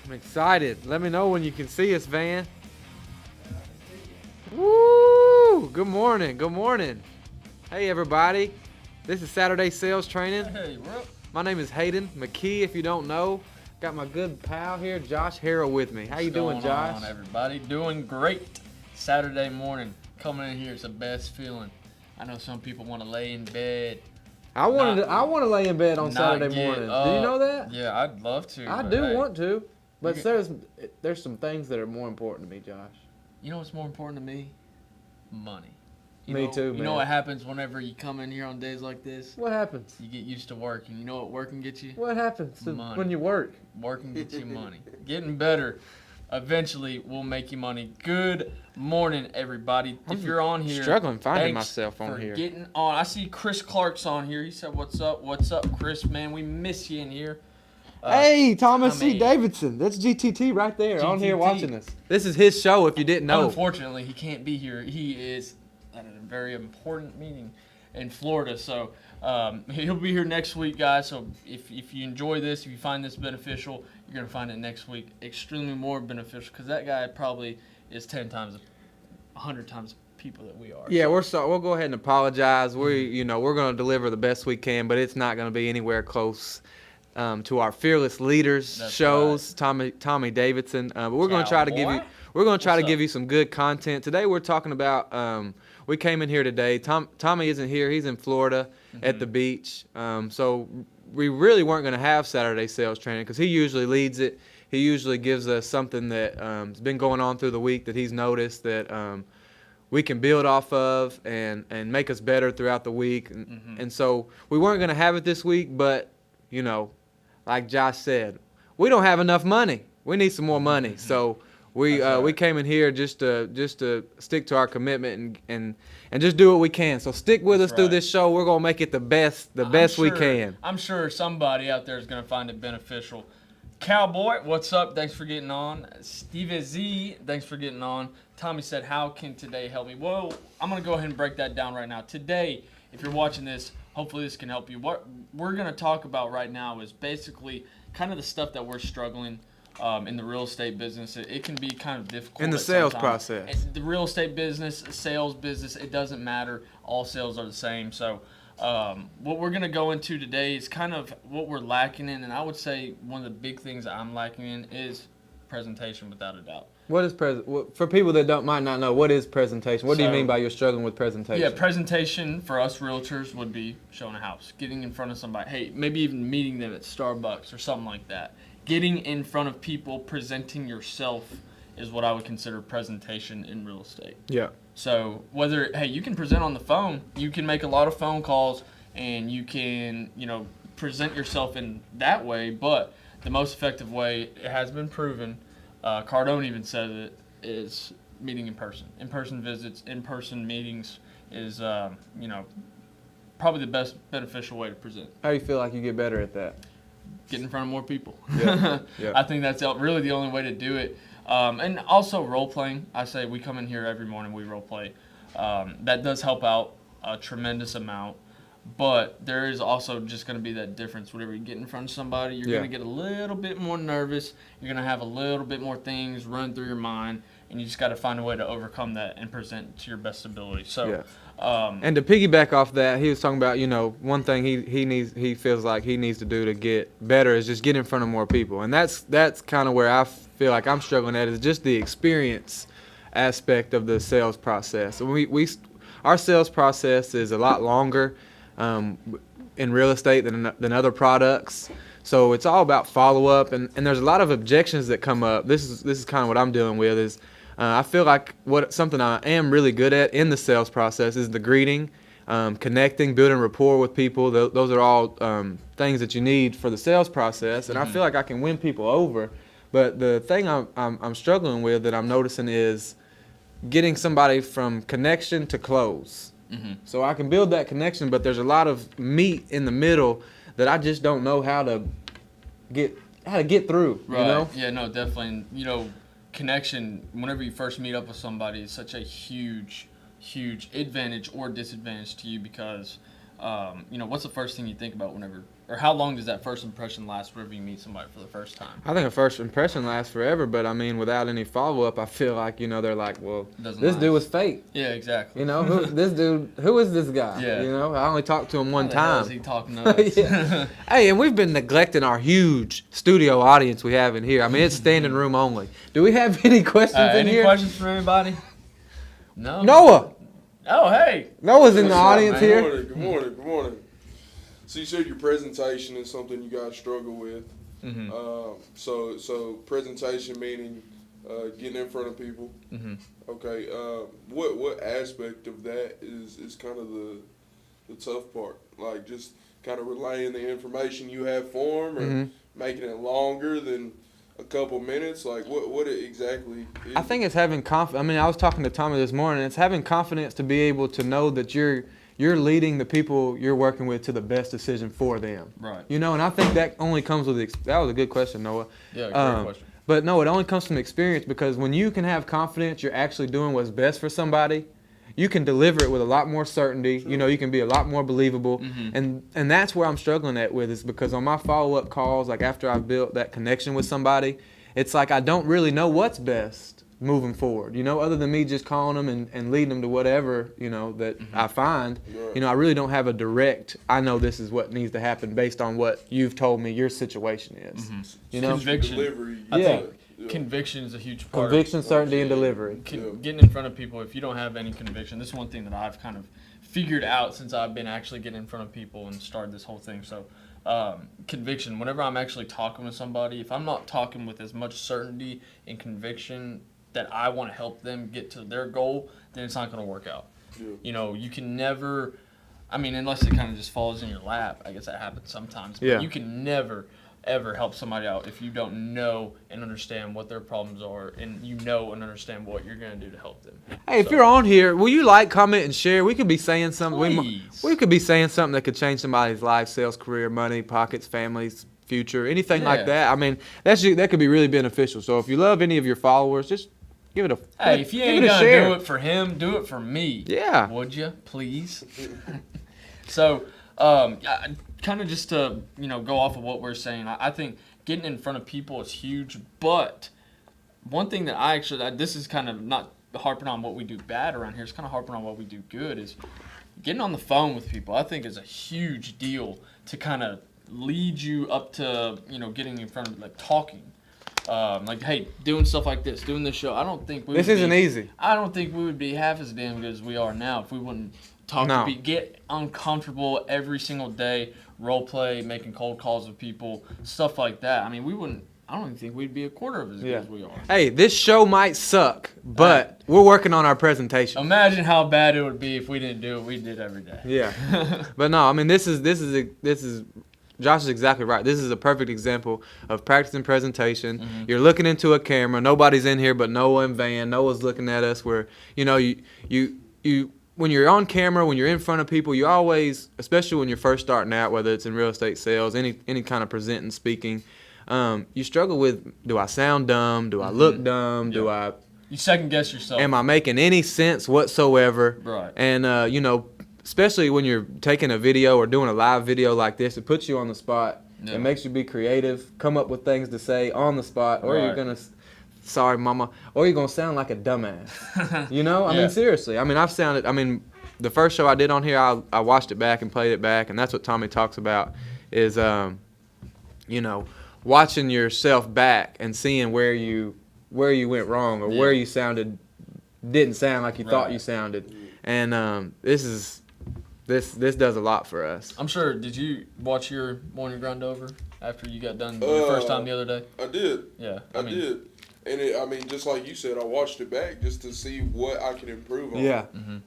I'm excited. Let me know when you can see us, Van. Woo! Good morning. Good morning. Hey, everybody. This is Saturday Sales Training. Hey, bro. My name is Hayden McKee, if you don't know. Got my good pal here, Josh Harrell, with me. How you doing, Josh? What's going on, everybody? Doing great. Saturday morning. Coming in here is the best feeling. I know some people want to lay in bed. I want to lay in bed on Saturday morning. Do you know that? Yeah, I'd love to. I do want to, but there's some things that are more important to me, Josh. You know what's more important to me? Money. Me too, man. You know what happens whenever you come in here on days like this? What happens? You get used to working. You know what working gets you? What happens when you work? Working gets you money. Getting better eventually will make you money. Good morning, everybody. If you're on here, struggling finding myself on here. Getting on. I see Chris Clark's on here. He said, "What's up? What's up, Chris? Man, we miss you in here." Hey, Tommy Davidson. That's GTT right there on here watching us. This is his show. If you didn't know. Unfortunately, he can't be here. He is at a very important meeting in Florida, so he'll be here next week, guys. So if you enjoy this, if you find this beneficial, you're gonna find it next week extremely more beneficial, because that guy probably is 10 times, 100 times people that we are. Yeah, we'll go ahead and apologize. We're gonna deliver the best we can, but it's not gonna be anywhere close to our Fearless Leaders shows. Right. Tommy Davidson. But we're gonna try to give you some good content today. We're talking about. We came in here today. Tommy isn't here. He's in Florida at the beach. So we really weren't going to have Saturday sales training because he usually leads it. He usually gives us something that has been going on through the week that he's noticed that we can build off of and make us better throughout the week. And so we weren't going to have it this week, but, like Josh said, we don't have enough money. We need some more money. So we came in here just to stick to our commitment and just do what we can. So stick with us through this show. We're gonna make it the best we can. I'm sure somebody out there is gonna find it beneficial. Cowboy, what's up? Thanks for getting on. Steve Z, thanks for getting on. Tommy said, "How can today help me?" Well, I'm gonna go ahead and break that down right now. Today, if you're watching this, hopefully this can help you. What we're gonna talk about right now is basically kind of the stuff that we're struggling. In the real estate business, it can be kind of difficult. In the sales process. The real estate business, sales business, it doesn't matter. All sales are the same. So what we're going to go into today is kind of what we're lacking in. And I would say one of the big things that I'm lacking in is presentation, without a doubt. What is for people that might not know, what is presentation? What do you mean by you're struggling with presentation? Yeah, presentation for us realtors would be showing a house, getting in front of somebody. Hey, maybe even meeting them at Starbucks or something like that. Getting in front of people, presenting yourself is what I would consider presentation in real estate. Yeah. So you can present on the phone, you can make a lot of phone calls, and you can, present yourself in that way, but the most effective way, it has been proven, Cardone even said it, is meeting in person. In-person visits, in-person meetings is, probably the best beneficial way to present. How do you feel like you get better at that? Get in front of more people. Yeah. I think that's really the only way to do it. And also role-playing. I say we come in here every morning, we role-play. That does help out a tremendous amount. But there is also just going to be that difference. Whenever you get in front of somebody, you're going to get a little bit more nervous. You're going to have a little bit more things run through your mind. And you just got to find a way to overcome that and present to your best ability. So, and to piggyback off that, he was talking about, one thing he feels like he needs to do to get better is just get in front of more people. And that's kind of where I feel like I'm struggling at, is just the experience aspect of the sales process. Our sales process is a lot longer in real estate than other products. So it's all about follow-up, and there's a lot of objections that come up. This is kind of what I'm dealing with is I feel like something I am really good at in the sales process is the greeting, connecting, building rapport with people. Those are all things that you need for the sales process, and I feel like I can win people over. But the thing I'm struggling with that I'm noticing is getting somebody from connection to close. So I can build that connection, but there's a lot of meat in the middle that I just don't know how to get through. Right. Yeah, no, definitely. Connection, whenever you first meet up with somebody, is such a huge advantage or disadvantage to you, because what's the first thing you think about whenever, or how long does that first impression last whenever you meet somebody for the first time? I think a first impression lasts forever, but I mean, without any follow-up, I feel like, they're like, well, this dude was fake. Yeah, exactly. Who is this guy? Yeah. I only talked to him one How the time. hell is he talking to us? Yeah. Hey, and we've been neglecting our huge studio audience we have in here. I mean, it's standing room only. Do we have any questions in any here? questions from anybody? No. Noah! Oh, hey. Noah's in the What's up, audience man? here. Good morning. Good morning. So you said your presentation is something you guys struggle with. Mm-hmm. So presentation meaning getting in front of people. Mm-hmm. Okay. What aspect of that is kind of the tough part? Like just kind of relaying the information you have for them, or Mhm. making it longer than a couple minutes? Like what it exactly is? I think it's having confidence. I mean, I was talking to Tommy this morning. It's having confidence to be able to know that you're leading the people you're working with to the best decision for them. Right. And I think that only comes with that was a good question, Noah. Yeah, great question. But no, it only comes from experience, because when you can have confidence you're actually doing what's best for somebody, you can deliver it with a lot more certainty. Sure. You can be a lot more believable. Mhm. And that's where I'm struggling with, is because on my follow-up calls, like after I've built that connection with somebody, it's like I don't really know what's best moving forward, other than me just calling them and leading them to whatever, that I find. Right. I really don't have a direct, I know this is what needs to happen based on what you've told me your situation is. Mm-hmm. know? Conviction. Delivery. I think Yeah. conviction is a huge part. Conviction, certainty, and delivery. Getting in front of people, if you don't have any conviction, this is one thing that I've kind of figured out since I've been actually getting in front of people and started this whole thing. So conviction, whenever I'm actually talking with somebody, if I'm not talking with as much certainty and conviction that I want to help them get to their goal, then it's not going to work out. Yeah. You can never, unless it kind of just falls in your lap. I guess that happens sometimes. But Yeah. you can never, ever help somebody out if you don't know and understand what their problems are, and and understand what you're going to do to help them. Hey, if you're on here, will you like, comment, and share? We could be saying something. Please. We could be saying something that could change somebody's life, sales, career, money, pockets, families, future, anything like Yeah. that. That could be really beneficial. So if you love any of your followers, just give it a Hey, if you give ain't it a gonna share. do it for him, do it for me. Yeah. Would you, please? So, kind of just to go off of what we're saying, I think getting in front of people is huge. But one thing that this is kind of not harping on what we do bad around here. It's kind of harping on what we do good. Is getting on the phone with people. I think is a huge deal to kind of lead you up to getting in front of, like, talking. Hey, doing stuff like this, doing this show. I don't think This isn't easy. I don't think we would be half as damn good as we are now if we wouldn't talk No. to people, get uncomfortable every single day, role play, making cold calls with people, stuff like that. I don't even think we'd be a quarter of as good as we are. Hey, this show might suck, but we're working on our presentation. Imagine how bad it would be if we didn't do what we did every day. Yeah. But no, this is Josh is exactly right. This is a perfect example of practicing presentation. Mm-hmm. You're looking into a camera. Nobody's in here but Noah and Van. Noah's looking at us. Where you when you're on camera, when you're in front of people, you always, especially when you're first starting out, whether it's in real estate sales, any kind of presenting, speaking, you struggle with, do I sound dumb? Do I look dumb? Do I? You second guess yourself. Am I making any sense whatsoever? Right. And especially when you're taking a video or doing a live video like this, it puts you on the spot. Yeah. It makes you be creative, come up with things to say on the spot, or you're Right. gonna, sorry mama, or you're gonna sound like a dumbass. Yeah. Seriously. I've sounded. The first show I did on here, I watched it back and played it back, and that's what Tommy talks about, is watching yourself back and seeing where you went wrong, or where you didn't sound like you thought you sounded. And this does a lot for us. I'm sure. Did you watch your morning grind over after you got done your first time the other day? I did. Yeah. I did. And just like you said, I watched it back just to see what I could improve on. Yeah. Mm-hmm.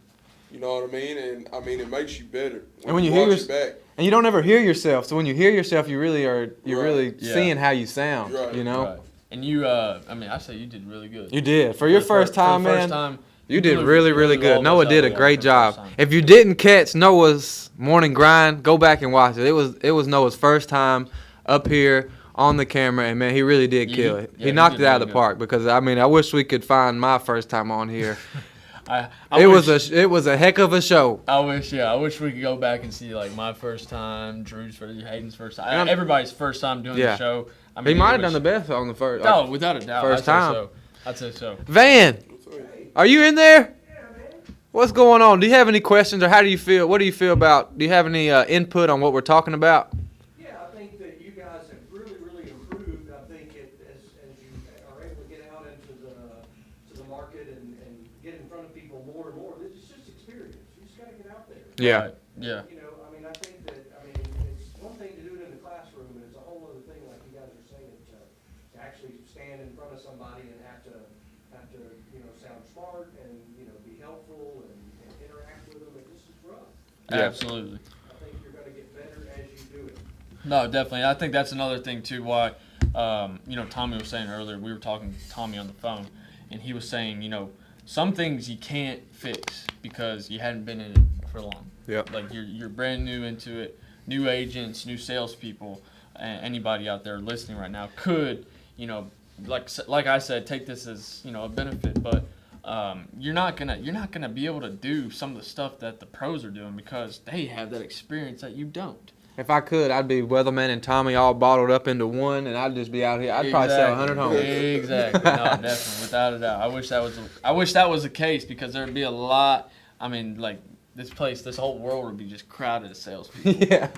You know what I mean? And it makes you better And when you hear watch it back. And you don't ever hear yourself, so when you hear yourself, you really Right. really Yeah. seeing how you sound. Right. Right. And you, I say you did really good. You did for your first time, man. First time, You did really, really good. rolled Noah us did out a there great for the first job. time. If you didn't catch Noah's morning grind, go back and watch it. It was Noah's first time up here on the camera, and man, he really did kill it. Yeah, He he knocked did it out of really the park, because I wish we could find my first time on here. It was a heck of a show. I wish we could go back and see like my first time, Drew's first, Hayden's first time, everybody's first time doing the show. I mean, he might have done the best on the first. No, without a doubt. First time. I'd say so. Van, are you in there? What's going on? Do you have any questions, or how do you feel? What do you feel about? Do you have any input on what we're talking about? Yeah, I think that you guys have really, really improved. I think as you are able to get out into the market and get in front of people more and more, it's just experience. You just got to get out there. Yeah. Right. Yeah. You know, I mean, I think that it's one thing to do it in the classroom, and it's a whole other thing, like you guys are saying, to actually stand in front of somebody and have to sound smart and be helpful and interact with them. This is rough. Yeah. Absolutely. I think you're going to get better as you do it. No, definitely. I think that's another thing too. Why, Tommy was saying earlier. We were talking to Tommy on the phone, and he was saying, some things you can't fix because you hadn't been in it for long. Yep. Like you're brand new into it. New agents, new salespeople, anybody out there listening right now could, like I said, take this as a benefit, but you're not gonna be able to do some of the stuff that the pros are doing because they have that experience that you don't. If I could, I'd be Weatherman and Tommy all bottled up into one, and I'd just be out here. I'd probably sell 100 homes. Exactly. No, definitely, without a doubt. I wish that was the case because there'd be a lot. I mean, like this whole world would be just crowded of salespeople. Yeah.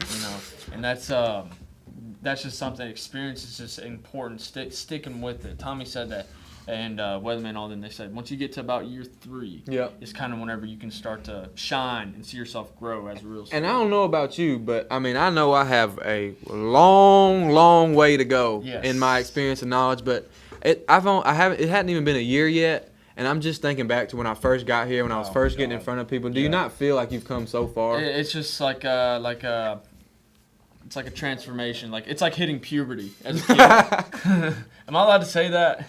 And that's just something. Experience is just important. Sticking with it. Tommy said that. And Weatherman, all them, they said once you get to about year 3, it's kind of whenever you can start to shine and see yourself grow as a real estate. And I don't know about you, but I know I have a long, long way to go in my experience and knowledge. But it hadn't even been a year yet, and I'm just thinking back to when I first got here, when I was first getting in front of people. Do you not feel like you've come so far? It's just like it's like a transformation. Like it's like hitting puberty as a kid. Am I allowed to say that?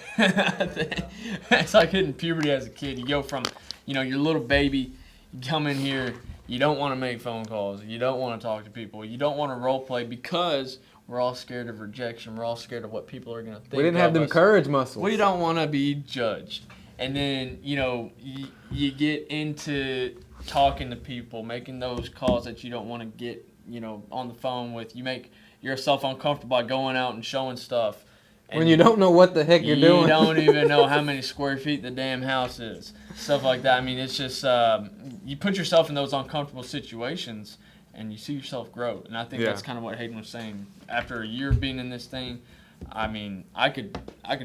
It's like hitting puberty as a kid. You go from, your little baby, you come in here, you don't want to make phone calls, you don't want to talk to people, you don't want to role play because we're all scared of rejection. We're all scared of what people are going to think. We didn't have them courage muscles. We don't want to be judged. And then, you get into talking to people, making those calls that you don't want to get, on the phone with. You make yourself uncomfortable by going out and showing stuff. And when you don't know what the heck you're doing. You don't even know how many square feet the damn house is. Stuff like that. I mean, it's just, you put yourself in those uncomfortable situations and you see yourself grow. And I think that's kind of what Hayden was saying. After a year of being in this thing, I mean, I can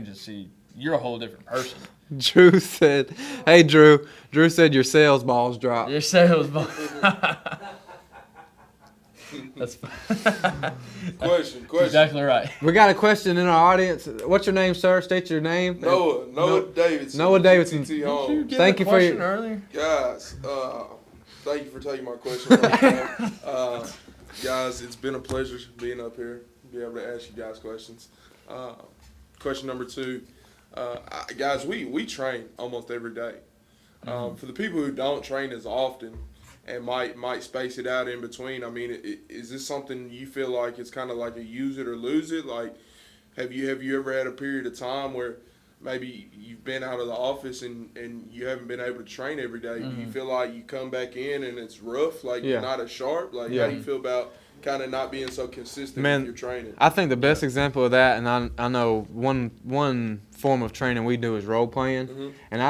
just see you're a whole different person. Drew said, hey, Drew said your sales balls dropped. Your sales balls. That's Question. Exactly right. We got a question in our audience. What's your name, sir? State your name. Noah Davidson. Noah Davidson. Thank you for your earlier. Guys, thank you for taking my question. Guys, it's been a pleasure being up here, be able to ask you guys questions. Question number 2. Guys, we train almost every day. For the people who don't train as often and might space it out in between, I mean, is this something you feel like it's kind of like a use it or lose it? Like, have you ever had a period of time where maybe you've been out of the office and you haven't been able to train every day? Do you feel like you come back in and it's rough, like you're not as sharp? Like, how do you feel about kind of not being so consistent with your training? I think the best example of that, and I know one form of training we do is role playing, and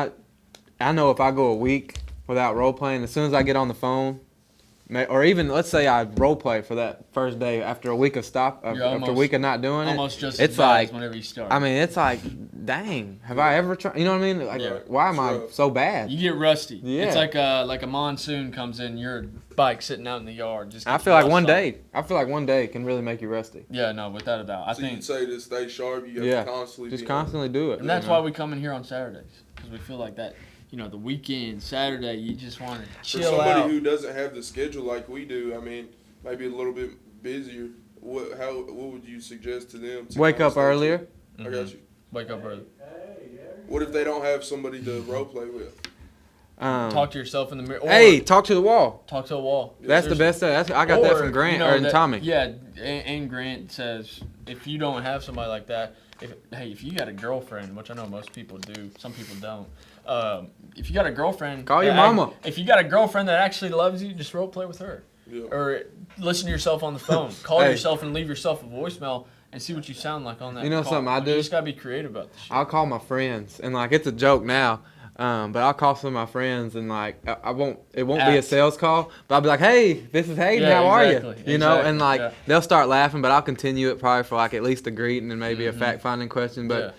I know if I go a week without role playing, as soon as I get on the phone, or even let's say I role play for that first day after a week of after a week of not doing it, almost just it's like whenever you start. I mean, it's like, dang, have I ever tried? You know what I mean? Like, why am I so bad? You get rusty. Yeah. It's like a monsoon comes in, your bike sitting out in the yard. I feel like one day can really make you rusty. Yeah, no, without a doubt. I think you'd say to stay sharp, you have to constantly do it. And that's why we come in here on Saturdays, because we feel like that. The weekend, Saturday, you just want to chill out. For somebody who doesn't have the schedule like we do, I mean, maybe a little bit busier, what would you suggest to them? Wake up earlier. I got you. Wake up early. What if they don't have somebody to role play with? Talk to yourself in the mirror. Hey, talk to the wall. Talk to a wall. That's the best. I got that from Grant or Tommy. Yeah, and Grant says if you don't have somebody like that, if you got a girlfriend, which I know most people do, some people don't. if you got a girlfriend, Call your mama. If you got a girlfriend that actually loves you, just role play with her. Yeah. Or listen to yourself on the phone. Call Hey. yourself and leave yourself a voicemail and see what you sound like on that. You know call. something I do? You just gotta be creative about this shit. I'll call my friends, and like it's a joke now, but I'll call some of my friends, and like it won't be a Act. sales call, but I'll be like, hey, this is Hayden, Yeah, how are exactly, you? You know, and exactly, like yeah. they'll start laughing, but I'll continue it probably for like at least a greeting and maybe a fact finding question, but. Yeah.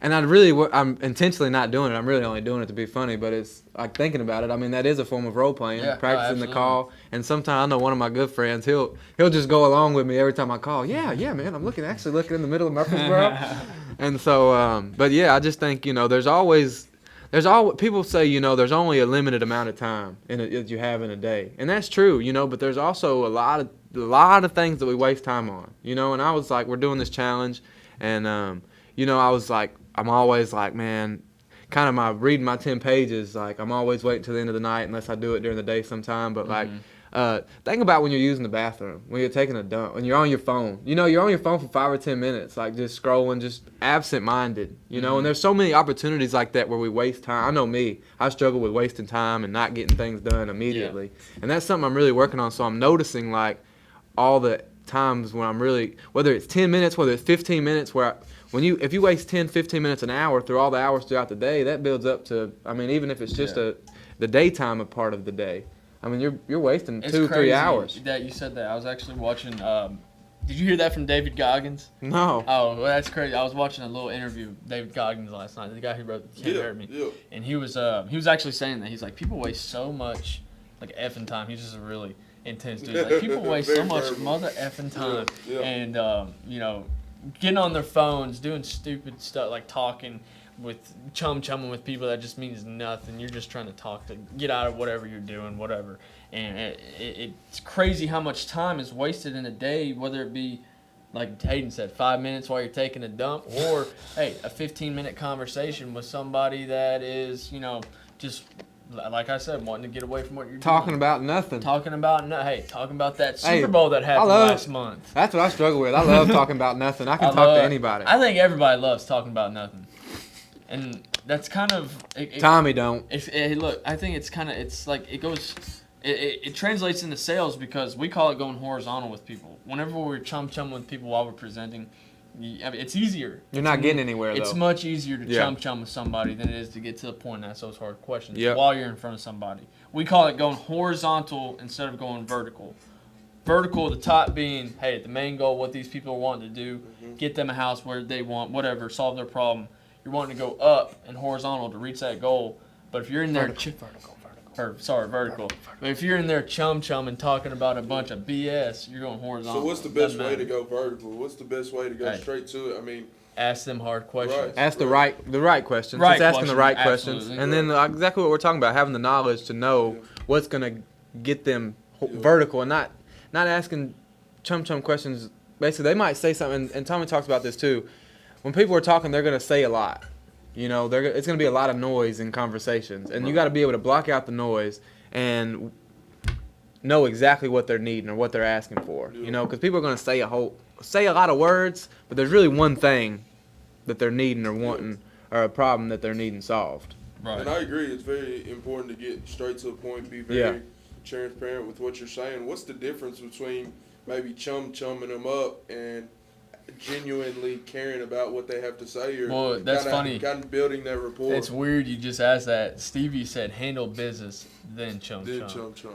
And I'm intentionally not doing it. I'm really only doing it to be funny, but it's like thinking about it. I mean, that is a form of role playing, Yeah, practicing the absolutely. call. And sometimes I know one of my good friends, he'll just go along with me every time I call. Yeah, man, I'm actually looking in the middle of Murfreesboro. And so, but yeah, I just think there's always people say there's only a limited amount of time that you have in a day, and that's true, But there's also a lot of things that we waste time on, And I was like, we're doing this challenge, and I was like. I'm always like, man, kind of reading my 10 pages, like I'm always waiting till the end of the night unless I do it during the day sometime. But like, think about when you're using the bathroom, when you're taking a dump, when you're on your phone. You're on your phone for 5 or 10 minutes, like just scrolling, just absent-minded, And there's so many opportunities like that where we waste time. I know me, I struggle with wasting time and not getting things done immediately. Yeah. And that's something I'm really working on. So I'm noticing like all the times when I'm really, whether it's 10 minutes, whether it's 15 minutes, if you waste 10, 15 minutes an hour through all the hours throughout the day, that builds up to, even if it's just the daytime a part of the day, you're wasting 2-3 hours. That you said that. I was actually watching, did you hear that from David Goggins? No. Oh, well, that's crazy. I was watching a little interview with David Goggins last night, the guy who wrote Can't Hurt Me. Yeah. And he was actually saying that. He's like, people waste so much, like, effing time. He's just a really intense dude. Like, people waste so much mother effing time. Yeah. And, getting on their phones, doing stupid stuff, like talking with chumming with people that just means nothing. You're just trying to talk to get out of whatever you're doing, whatever. And it's crazy how much time is wasted in a day, whether it be, like Hayden said, 5 minutes while you're taking a dump, or, hey, a 15-minute conversation with somebody that is, just, like I said, wanting to get away from what you're Talking doing. about nothing. Talking about that Super Bowl that happened last month. That's what I struggle with. I love talking about nothing. I can talk to anybody. I think everybody loves talking about nothing. And that's kind of... Tommy don't. Look, I think it's like it goes... It translates into sales because we call it going horizontal with people. Whenever we're chum with people while we're presenting, it's easier. You're not getting anywhere, though. It's much easier to chum with somebody than it is to get to the point and ask those hard questions while you're in front of somebody. We call it going horizontal instead of going vertical. Vertical, the top being, hey, the main goal, what these people are wanting to do, get them a house where they want, whatever, solve their problem. You're wanting to go up and horizontal to reach that goal. But if you're in there... Vertical. But if you're in there chum-chumming, talking about a bunch of BS, you're going horizontal. So what's the best way to go vertical? What's the best way to go straight to it? Ask them hard questions. Right. Ask the right questions. Right Just asking the right questions, questions. absolutely. And then exactly what we're talking about, having the knowledge to know what's going to get them vertical and not asking chum questions. Basically, they might say something, and Tommy talks about this too. When people are talking, they're going to say a lot. It's going to be a lot of noise in conversations, and you got to be able to block out the noise and know exactly what they're needing or what they're asking for. Because people are going to say a lot of words, but there's really one thing that they're needing or wanting, or a problem that they're needing solved. Right. And I agree. It's very important to get straight to the point, be very transparent with what you're saying. What's the difference between maybe chumming them up and genuinely caring about what they have to say, or that's funny. Kind of building that rapport? It's weird you just asked that. Stevie said handle business, then chum.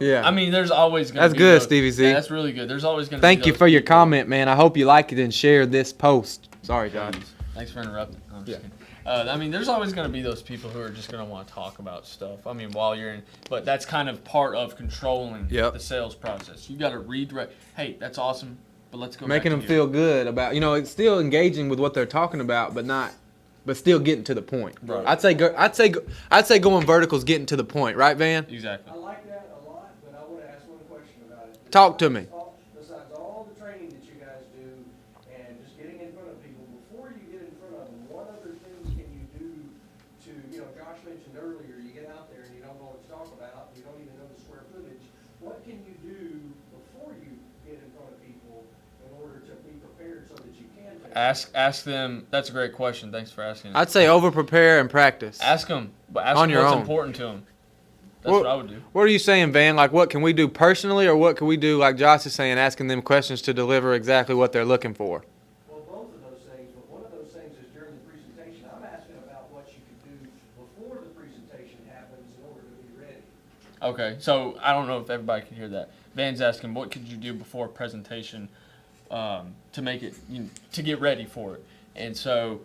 Yeah. There's always going to be... That's good, Stevie Z. Yeah, that's really good. There's always going to be Thank you for your comment, man. I hope you like it and share this post. Sorry, Josh. Thanks for interrupting. I'm just kidding. There's always going to be those people who are just going to want to talk about stuff. While you're in... But that's kind of part of controlling the sales process. You got to redirect. Hey, that's awesome. But let's go making them feel good about it's still engaging with what they're talking about, but still getting to the point. Right. I'd say going vertical is getting to the point, right, Van? Exactly. I like that a lot, but I want to ask one question about it. Talk to me. Besides all the training that you guys do and just getting in front of people, before you get in front of them, what other things can you do to, Josh mentioned earlier, you get out there and you don't know what to talk about, you don't even know the square footage. What can you do before you get in front of people in order to be prepared so that you can take Ask them. That's a great question. Thanks for asking. I'd say over prepare and practice. Ask them. But ask On them your what's own. important to them. That's Well, what I would do. What are you saying, Van? Like, what can we do personally, or what can we do, like Josh is saying, asking them questions to deliver exactly what they're looking for? Well, both of those things, but one of those things is during the presentation. I'm asking about what you could do before the presentation happens in order to be ready. Okay, so I don't know if everybody can hear that. Van's asking, what could you do before a presentation to make it, to get ready for it? And so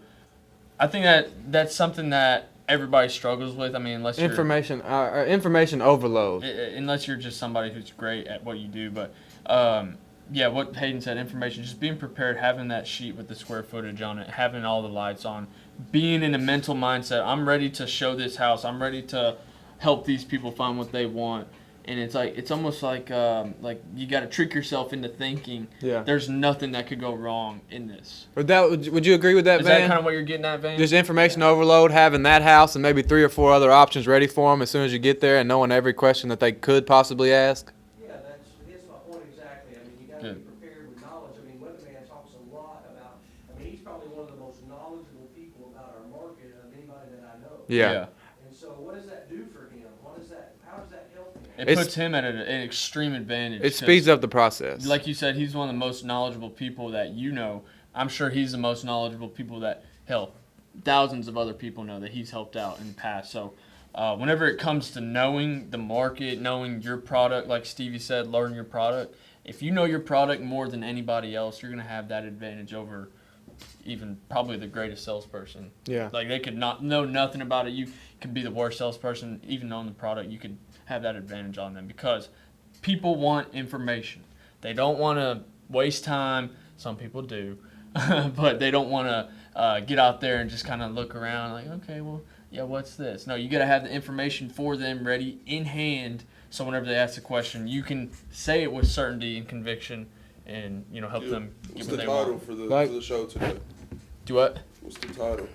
I think that's something that everybody struggles with. I mean, unless you're Information overload. unless you're just somebody who's great at what you do. But yeah, what Hayden said, information, just being prepared, having that sheet with the square footage on it, having all the lights on, being in a mental mindset. I'm ready to show this house. I'm ready to help these people find what they want. And it's almost like you got to trick yourself into thinking there's nothing that could go wrong in this. Would you agree with that, Is Van? that kind of what you're getting at, Van? Just information overload, having that house and maybe 3 or 4 other options ready for them as soon as you get there, and knowing every question that they could possibly ask. Yeah, that's my point exactly. I mean, you gotta be prepared with knowledge. I mean, Weatherman talks a lot about, he's probably one of the most knowledgeable people about our market of anybody that I know. Yeah. And so what does that do for him? How does that help him? It puts him at an extreme advantage. It speeds up the process. Like you said, he's one of the most knowledgeable people that you know. I'm sure he's the most knowledgeable people that, hell, thousands of other people know that he's helped out in the past. So whenever it comes to knowing the market, knowing your product, like Stevie said, learn your product. If you know your product more than anybody else, you're going to have that advantage over even probably the greatest salesperson. Yeah. Like they could not know nothing about it. You could be the worst salesperson, even knowing the product. You could have that advantage on them because people want information. They don't want to waste time. Some people do, but they don't want to get out there and just kind of look around like, okay, well, yeah, what's this? No, you got to have the information for them ready in hand. So whenever they ask the question, you can say it with certainty and conviction, and help them get what they want. What's the title for the show today? Do what? What's the title?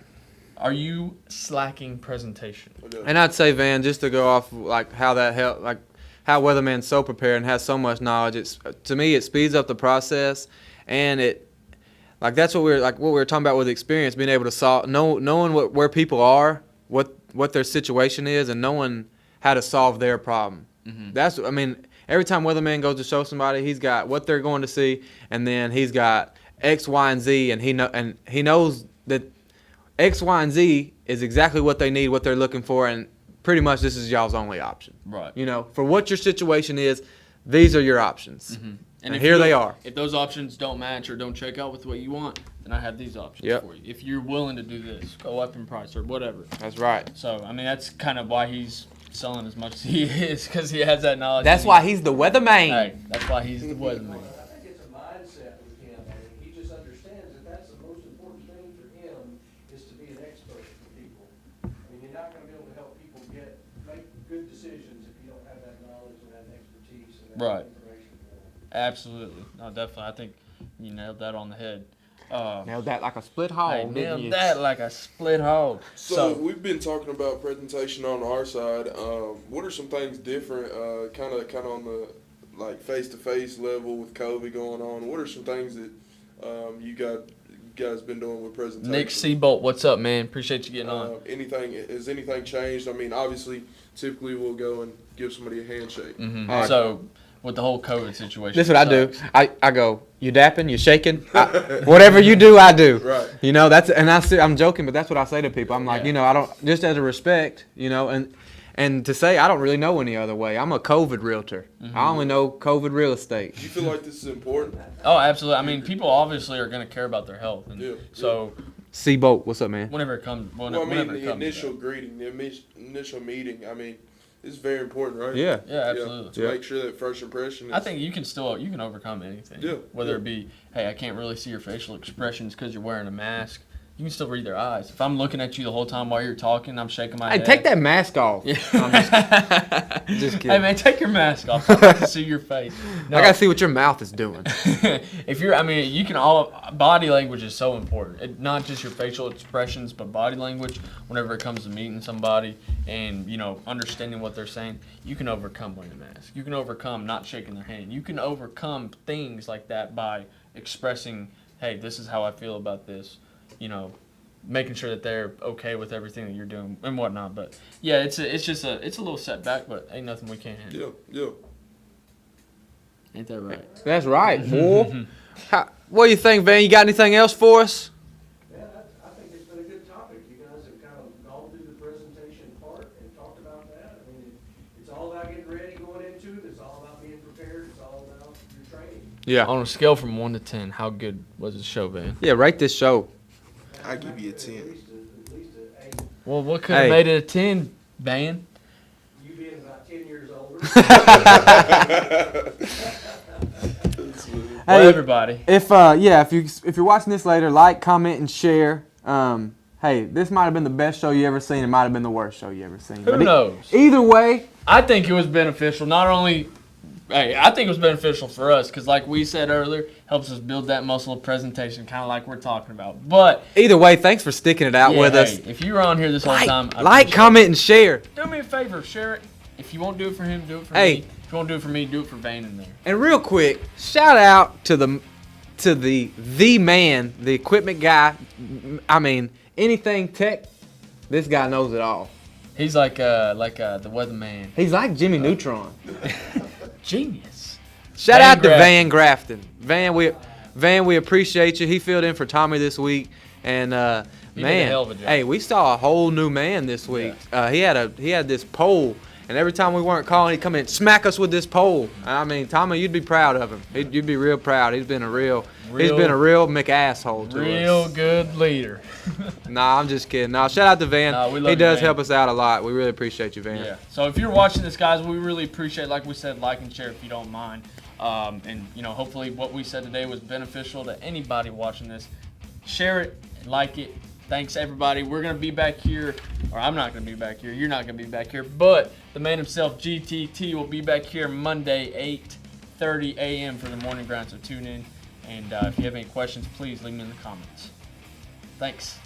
Are you slacking presentation? Okay. And I'd say, Van, just to go off like how that help, like how Weatherman's so prepared and has so much knowledge. To me, it speeds up the process, and that's what we were talking about with experience, being able to solve, knowing where people are, what their situation is, and knowing how to solve their problem. Mm-hmm. Every time Weatherman goes to show somebody, he's got what they're going to see, and then he's got X, Y, and Z, and he knows that X, Y, and Z is exactly what they need, what they're looking for, and pretty much this is y'all's only option. Right. For what your situation is, these are your options. Mm-hmm. And here they are. If those options don't match or don't check out with what you want, then I have these options for you. If you're willing to do this, go up in price or whatever. That's right. So, that's kind of why he's selling as much as he is, because he has that knowledge. That's why he's the weatherman. Hey, that's why he's the weatherman. I think it's a mindset with him. He just understands that that's the most important thing for him is to be an expert for people. You're not going to be able to help people make good decisions if you don't have that knowledge and that expertise and that information for them. Absolutely. No, definitely. I think you nailed that on the head. Nailed that like a split hole. Nailed that like a split hole. So we've been talking about presentation on our side. What are some things different, kind of on the face-to-face level with COVID going on? What are some things that you guys been doing with presentation? Nick Seabolt, what's up, man? Appreciate you getting on. Has anything changed? Obviously, typically we'll go and give somebody a handshake. Mm-hmm. So with the whole COVID situation, this is what I do. I go, you dapping, you shaking, whatever you do, I do. Right. I'm joking, but that's what I say to people. I'm like, I don't, just as a respect, and to say I don't really know any other way. I'm a COVID realtor. Mm-hmm. I only know COVID real estate. Do you feel like this is important? Oh, absolutely. People obviously are going to care about their health, and so. Seabolt, what's up, man? Whenever it comes, the initial greeting, the initial meeting. It's very important, right? Yeah, absolutely. To make sure that first impression is... I think you can overcome anything. Yeah. Whether it be, hey, I can't really see your facial expressions because you're wearing a mask. You can still read their eyes. If I'm looking at you the whole time while you're talking, I'm shaking my head. Hey, take that mask off. Yeah. I'm just kidding. Hey, man, take your mask off. I like to see your face. No. I got to see what your mouth is doing. If you're, you can body language is so important. Not just your facial expressions, but body language. Whenever it comes to meeting somebody and, understanding what they're saying, you can overcome wearing a mask. You can overcome not shaking their hand. You can overcome things like that by expressing, hey, this is how I feel about this. making sure that they're okay with everything that you're doing and whatnot. But yeah, it's a little setback, but ain't nothing we can't handle. Yeah. Ain't that right? That's right, boy. What do you think, Van? You got anything else for us? Yeah, I think it's been a good topic. You guys have kind of gone through the presentation part and talked about that. I mean, it's all about getting ready going into it. It's all about being prepared. It's all about your training. Yeah. On a scale from 1 to 10, how good was the show, Van? Yeah, rate this show. I give you a 10. At least a 8. Well, what could have Hey. made it a 10, Van? You being about 10 years older. Well, Hey, everybody. if you're watching this later, like, comment, and share. Hey, this might have been the best show you ever seen. It might have been the worst show you ever seen. Who knows? Either way, I think it was beneficial. Not only, I think it was beneficial for us because, like we said earlier, helps us build that muscle of presentation, kind of like we're talking about. But either way, thanks for sticking it out yeah, with hey, us. if you were on here this whole time, I Like, appreciate comment, and share. it. Do me a favor, share it. If you won't do it for him, do it for Hey. me. If you won't do it for me, do it for Vane in there. And real quick, shout out to the man, the equipment guy. I mean, anything tech, this guy knows it all. He's like the weatherman. He's like Jimmy Neutron. Genius. Shout Van out to Grafton. Van Grafton. Van, we appreciate you. He filled in for Tommy this week, and He did a hell of a man, job. hey, we saw a whole new man this week. He had this pole, and every time we weren't calling, he'd come in and smack us with this pole. I mean, Tommy, you'd be proud of him. You'd be real proud. He's been a real McAsshole to us. Real good leader. Nah, I'm just kidding. Nah, shout out to Van. Nah, we love He you, does Van. help us out a lot. We really appreciate you, Van. Yeah. So if you're watching this, guys, we really appreciate, like we said, like and share if you don't mind. And hopefully what we said today was beneficial to anybody watching this. Share it, like it. Thanks, everybody. We're gonna be back here, or I'm not gonna be back here. You're not gonna be back here, but the man himself, GTT, will be back here Monday, 8:30 a.m. for the morning grind. So tune in. And if you have any questions, please leave them in the comments. Thanks.